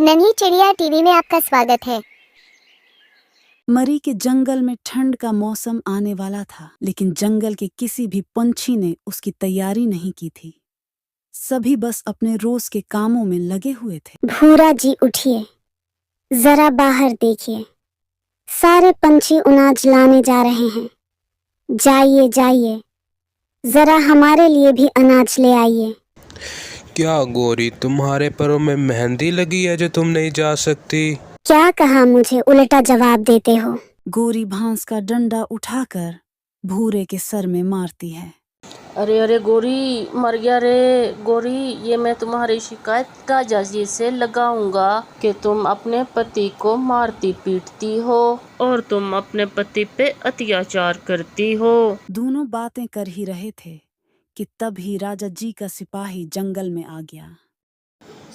नन्ही चिड़िया टीवी में आपका स्वागत है। मरी के जंगल में ठंड का मौसम आने वाला था, लेकिन जंगल के किसी भी पंछी ने उसकी तैयारी नहीं की थी। सभी बस अपने रोज के कामों में लगे हुए थे। भूरा जी उठिए, जरा बाहर देखिए, सारे पंछी अनाज लाने जा रहे हैं। जाइए जाइए, जरा हमारे लिए भी अनाज ले आइए। क्या गोरी, तुम्हारे पैरों में मेहंदी लगी है जो तुम नहीं जा सकती? क्या कहा, मुझे उल्टा जवाब देते हो। गोरी भांस का डंडा उठाकर भूरे के सर में मारती है। अरे अरे गोरी, मर गया रे गोरी। ये मैं तुम्हारी शिकायत राजा जी से लगाऊंगा कि तुम अपने पति को मारती पीटती हो और तुम अपने पति पे अत्याचार करती हो। दोनों बातें कर ही रहे थे कि तभी राजा जी का सिपाही जंगल में आ गया।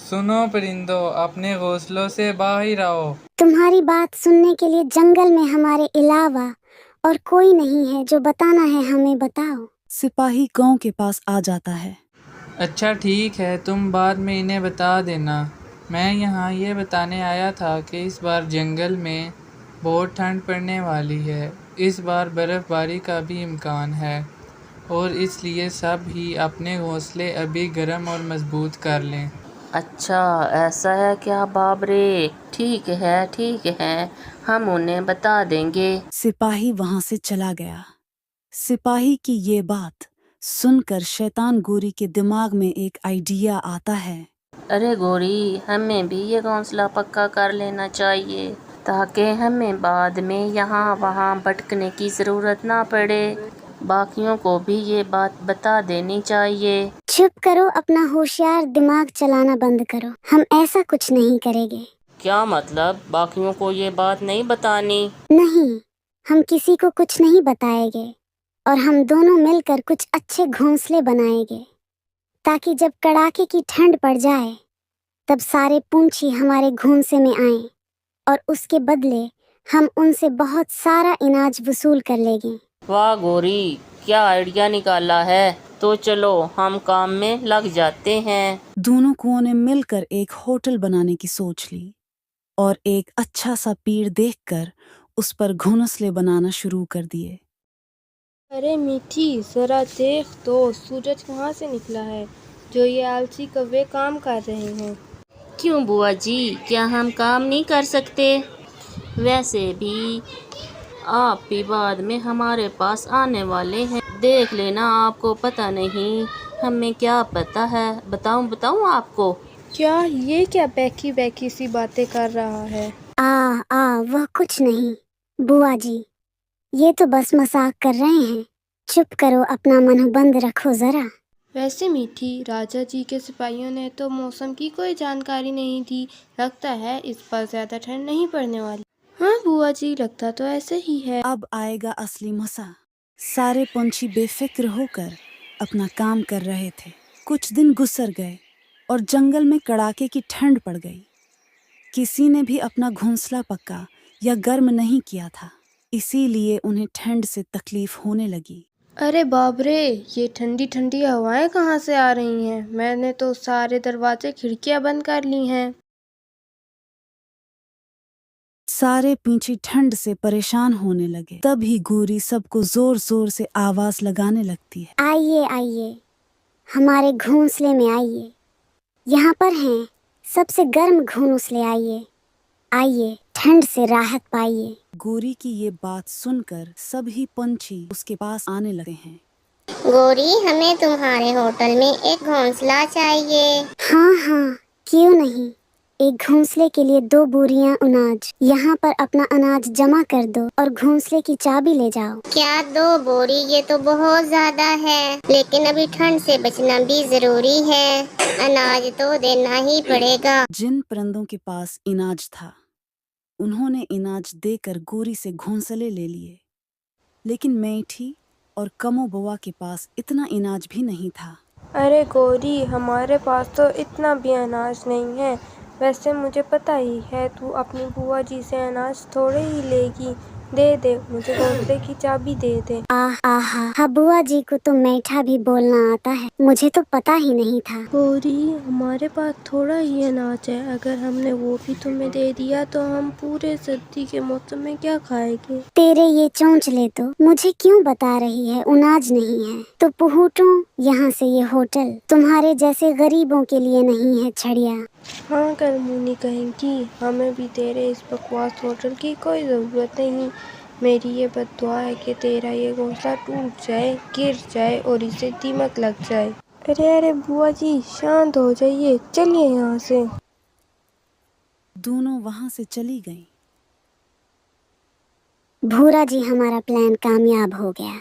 सुनो परिंदों, अपने घोंसलों से बाहर आओ। तुम्हारी बात सुनने के लिए जंगल में हमारे अलावा और कोई नहीं है। जो बताना है हमें बताओ। सिपाही गांव के पास आ जाता है। अच्छा ठीक है, तुम बाद में इन्हें बता देना। मैं यहाँ ये बताने आया था कि इस बार जंगल में बहुत ठंड पड़ने वाली है। इस बार बर्फ़बारी का भी इम्कान है और इसलिए सब ही अपने घोंसले अभी गर्म और मजबूत कर लें। अच्छा ऐसा है क्या बाप रे? ठीक है, हम उन्हें बता देंगे। सिपाही वहां से चला गया। सिपाही की ये बात सुनकर शैतान गोरी के दिमाग में एक आइडिया आता है। अरे गोरी, हमें भी ये घोंसला पक्का कर लेना चाहिए ताकि हमें बाद में यहाँ वहाँ भटकने की ज़रूरत ना पड़े। बाकियों को भी ये बात बता देनी चाहिए। चुप करो, अपना होशियार दिमाग चलाना बंद करो। हम ऐसा कुछ नहीं करेंगे। क्या मतलब, बाकियों को ये बात नहीं बतानी? नहीं, हम किसी को कुछ नहीं बताएंगे और हम दोनों मिलकर कुछ अच्छे घोंसले बनाएंगे ताकि जब कड़ाके की ठंड पड़ जाए तब सारे पंछी हमारे घोंसले में आएं और उसके बदले हम उनसे बहुत सारा इनाज वसूल कर लेंगे। वाह गोरी, क्या आइडिया निकाला है। तो चलो हम काम में लग जाते हैं। दोनों कुओं ने मिलकर एक होटल बनाने की सोच ली और एक अच्छा सा पेड़ देखकर उस पर घोंसले बनाना शुरू कर दिए। अरे मीठी, जरा देख तो सूरज कहाँ से निकला है जो ये आलसी कौवे काम कर रहे हैं। क्यों बुआ जी, क्या हम काम नहीं कर सकते? वैसे भी आप भी बाद में हमारे पास आने वाले हैं। देख लेना, आपको पता नहीं, हमें क्या पता है। बताऊं आपको? क्या ये क्या बैकी बैकी सी बातें कर रहा है? वह कुछ नहीं बुआ जी, ये तो बस मजाक कर रहे हैं। चुप करो, अपना मन बंद रखो जरा। वैसे मीठी, राजा जी के सिपाहियों ने तो मौसम की कोई जानकारी नहीं दी। लगता है इस बार ज्यादा ठंड नहीं पड़ने वाली। हाँ बुआ जी, लगता तो ऐसे ही है। अब आएगा असली मजा। सारे पंछी बेफिक्र होकर अपना काम कर रहे थे। कुछ दिन गुजर गए और जंगल में कड़ाके की ठंड पड़ गई। किसी ने भी अपना घोंसला पक्का या गर्म नहीं किया था, इसीलिए उन्हें ठंड से तकलीफ होने लगी। अरे बाप रे, ये ठंडी ठंडी हवाएं कहाँ से आ रही हैं? मैंने तो सारे दरवाजे खिड़कियां बंद कर ली हैं। सारे पंछी ठंड से परेशान होने लगे। तभी गोरी सबको जोर जोर से आवाज लगाने लगती है। आइए आइए, हमारे घोंसले में आइए। यहाँ पर हैं सबसे गर्म घोंसले। आइए आइए, ठंड से राहत पाइए। गोरी की ये बात सुनकर सभी पंछी उसके पास आने लगे हैं। गोरी, हमें तुम्हारे होटल में एक घोंसला चाहिए। हाँ, क्यों नहीं। एक घोंसले के लिए 2 बोरियां अनाज। यहाँ पर अपना अनाज जमा कर दो और घोंसले की चाबी ले जाओ। क्या 2 बोरी? ये तो बहुत ज्यादा है, लेकिन अभी ठंड से बचना भी जरूरी है। अनाज तो देना ही पड़ेगा। जिन परिंदों के पास अनाज था उन्होंने अनाज देकर गोरी से घोंसले ले लिए, लेकिन मीठी और कमोबुआ के पास इतना अनाज भी नहीं था। अरे गोरी, हमारे पास तो इतना भी अनाज नहीं है। वैसे मुझे पता ही है तू अपनी बुआ जी से अनाज थोड़े ही लेगी। दे मुझे घोंसले की चाबी दे। आहा, बुआ जी को तो मीठा भी बोलना आता है, मुझे तो पता ही नहीं था। गौरी, हमारे पास थोड़ा ही अनाज है, अगर हमने वो भी तुम्हें दे दिया तो हम पूरे सर्दी के मौसम में क्या खाएंगे? तेरे ये चोंचले तो मुझे क्यों बता रही है अनाज नहीं है तो पुहूटू यहाँ से ये होटल तुम्हारे जैसे गरीबों के लिए नहीं है छड़िया। हाँ कलमुनी कहेंगी, हमें भी तेरे इस बकवास होटल की कोई ज़रूरत नहीं। मेरी ये बद्दुआ है कि तेरा ये घोंसला टूट जाए, गिर जाए और इसे दीमक लग जाए। अरे बुआ जी, शांत हो जाइए, चलिए यहाँ से। दोनों वहां से चली गईं। भूरा जी, हमारा प्लान कामयाब हो गया।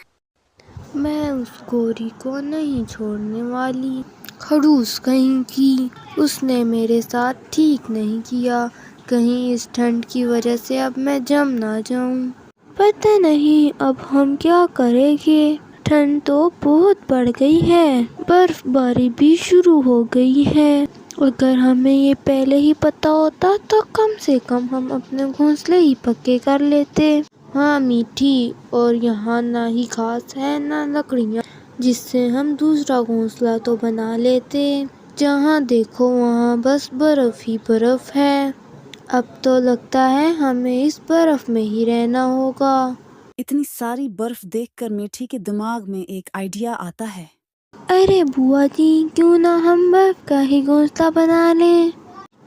मैं उस गोरी को नहीं छोड़ने वाली। खड़ूस कहीं की, उसने मेरे साथ ठीक नहीं किया। कहीं इस ठंड की वजह से अब मैं जम ना जाऊं। पता नहीं अब हम क्या करेंगे। ठंड तो बहुत बढ़ गई है, बर्फबारी भी शुरू हो गई है। अगर हमें ये पहले ही पता होता तो कम से कम हम अपने घोंसले ही पक्के कर लेते। हाँ मीठी, और यहाँ ना ही घास है ना लकड़ियाँ, जिससे हम दूसरा घोंसला तो बना लेते। जहाँ देखो वहाँ बस बर्फ ही बर्फ है। अब तो लगता है हमें इस बर्फ में ही रहना होगा। इतनी सारी बर्फ देखकर मीठी के दिमाग में एक आइडिया आता है। अरे बुआ जी, क्यों ना हम बर्फ का ही घोंसला बना लें?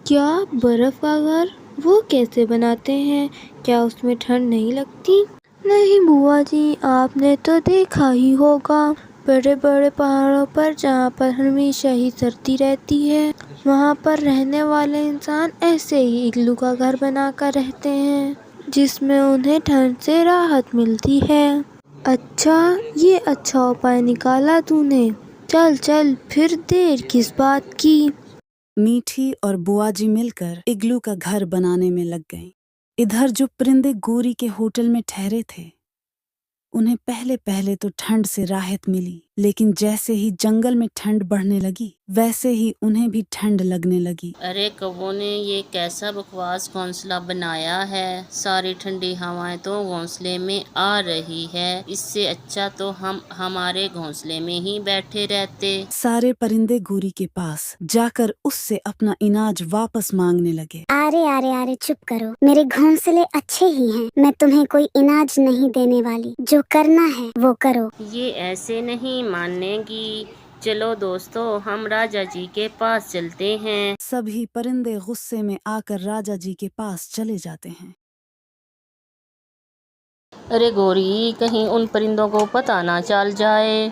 क्या बर्फ का घर? वो कैसे बनाते हैं? क्या उसमें ठंड नहीं लगती? नहीं बुआ जी, आपने तो देखा ही होगा, बड़े बड़े पहाड़ों पर जहाँ पर हमेशा ही सर्दी रहती है, वहाँ पर रहने वाले इंसान ऐसे ही इग्लू का घर बनाकर रहते हैं, जिसमें उन्हें ठंड से राहत मिलती है। अच्छा, ये अच्छा उपाय निकाला तूने। चल चल, फिर देर किस बात की। मीठी और बुआजी मिलकर इग्लू का घर बनाने में लग गईं। इधर जो परिंदे गोरी के होटल में ठहरे थे, उन्हें पहले पहले तो ठंड से राहत मिली, लेकिन जैसे ही जंगल में ठंड बढ़ने लगी वैसे ही उन्हें भी ठंड लगने लगी। अरे कौवों ने ये कैसा बकवास घोंसला बनाया है। सारी ठंडी हवाएं तो घोंसले में आ रही है। इससे अच्छा तो हम हमारे घोंसले में ही बैठे रहते। सारे परिंदे गोरी के पास जाकर उससे अपना इनाज वापस मांगने लगे। अरे चुप करो, मेरे घोंसले अच्छे ही हैं, मैं तुम्हें कोई इनाज नहीं देने वाली, जो करना है वो करो। ये ऐसे नहीं मानेगी। चलो दोस्तों, हम राजा जी के पास चलते हैं। सभी परिंदे गुस्से में आकर राजा जी के पास चले जाते हैं। अरे गोरी, कहीं उन परिंदों को पता ना चल जाए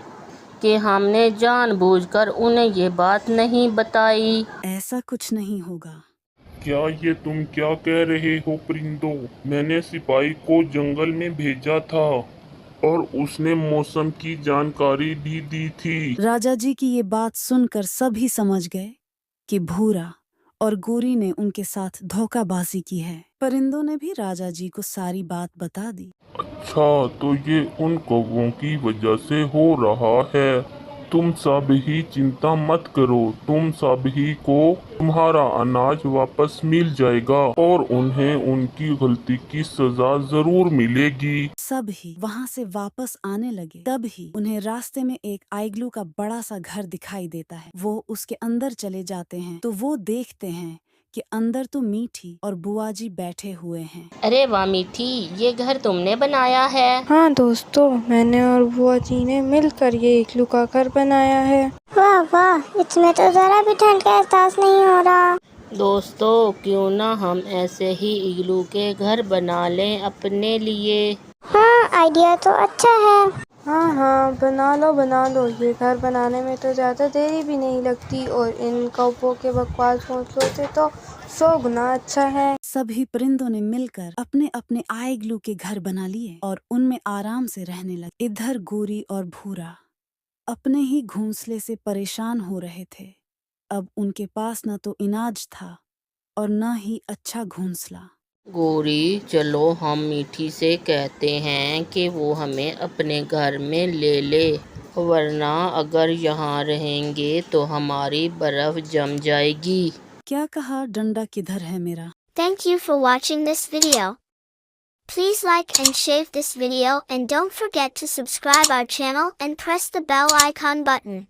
कि हमने जानबूझकर उन्हें ये बात नहीं बताई। ऐसा कुछ नहीं होगा। क्या ये तुम क्या कह रहे हो परिंदों? मैंने सिपाही को जंगल में भेजा था और उसने मौसम की जानकारी भी दी थी। राजा जी की ये बात सुनकर सभी समझ गए कि भूरा और गोरी ने उनके साथ धोखाबाजी की है। परिंदों ने भी राजा जी को सारी बात बता दी। अच्छा, तो ये उन कौवों की वजह से हो रहा है। तुम सब ही चिंता मत करो, तुम सब ही को तुम्हारा अनाज वापस मिल जाएगा और उन्हें उनकी गलती की सजा जरूर मिलेगी। सब ही वहाँ से वापस आने लगे। तब ही उन्हें रास्ते में एक आइग्लू का बड़ा सा घर दिखाई देता है। वो उसके अंदर चले जाते हैं तो वो देखते हैं कि अंदर तो मीठी और बुआजी बैठे हुए हैं। अरे वाह मीठी, ये घर तुमने बनाया है? हाँ दोस्तों, मैंने और बुआ जी ने मिलकर ये इग्लू का घर बनाया है। वाह वाह, इसमें तो जरा भी ठंड का एहसास नहीं हो रहा। दोस्तों, क्यों ना हम ऐसे ही इग्लू के घर बना लें अपने लिए। हाँ, आइडिया तो अच्छा है। हाँ बना लो, ये घर बनाने में तो ज़्यादा देरी भी नहीं लगती और इन कौवों के बकवास घोंसलों से तो 100 गुना अच्छा है। सभी परिंदों ने मिलकर अपने अपने आइग्लू के घर बना लिए और उनमें आराम से रहने लगे। इधर गोरी और भूरा अपने ही घोंसले से परेशान हो रहे थे। अब उनके पास न तो इनाज था और न ही अच्छा घोंसला। गोरी, चलो हम मीठी से कहते हैं कि वो हमें अपने घर में ले ले, वरना अगर यहाँ रहेंगे तो हमारी बर्फ जम जाएगी। क्या कहा? डंडा किधर है मेरा? Thank you for watching this video. Please like and share this video and don't forget to subscribe our channel and press the bell icon button.